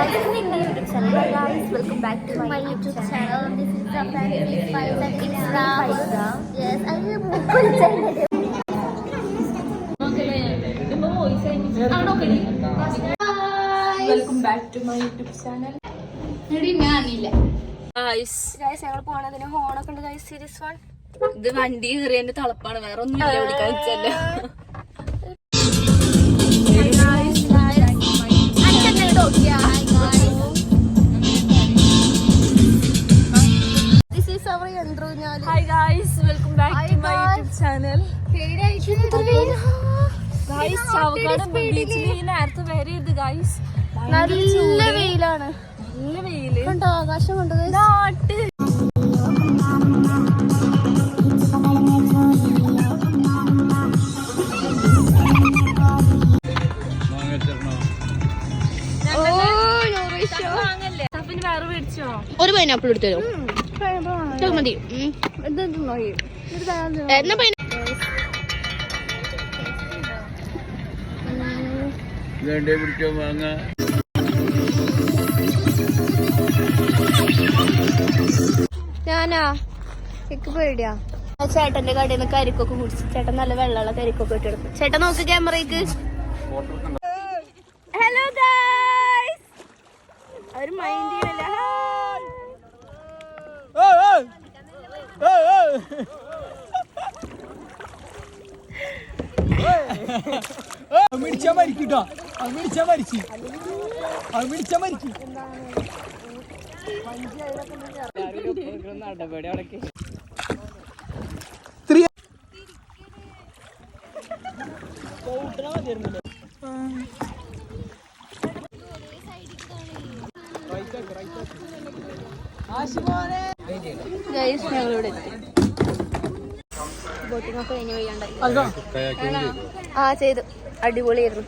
guys, this is India YouTube channel. Hi guys, welcome back to my YouTube channel. This is the family Faiza and Isra. Yes, I am Mukul channel. Welcome back to my YouTube channel. Guys, ഞങ്ങൾ പോണതിന് ഹോണൊക്കെ ഉണ്ട് guys. Serious one. ഇത് വണ്ടി കയറിയതിന്റെ തളപ്പാണ്, വേറെ ഒന്നും ഇല്ല വിളിക്കാൻ വെച്ചല്ല. This is our intro. Hi guys, welcome back to my YouTube channel. Guys, Chavakkad ബീച്ചിൽ ഈ നേരത്തെ വരെ ഇത് ഗൈസ് നല്ല വെയിലാണ്. നല്ല വെയില് കണ്ടോ, ആകാശം കണ്ടോ നാട്ട്. വേറെ മേടിച്ചോ? ഒരു പൈനാപ്പിൾ എടുത്തോ മതി. ഞാനാ എനിക്ക് പേടിയാ. ചേട്ടന്റെ കടയിൽ നിന്ന് കരിക്കൊക്കെ കുടിച്ചു. ചേട്ടൻ നല്ല വെള്ളമുള്ള കരിക്കൊക്കെ ഇട്ടെടുക്കും. ചേട്ടൻ നോക്ക് ക്യാമറയ്ക്ക്. ഹലോ ഗൈസ്, അവര് മൈൻഡ് ചെയ്യണില്ല. ഗൈസ്, ഞങ്ങളിവിടെ എത്തി. ബോട്ടിംഗ് ഒക്കെ കഴിഞ്ഞ് വയ്യാണ്ടായി. ആ ചെയ്തു, അടിപൊളിയായിരുന്നു.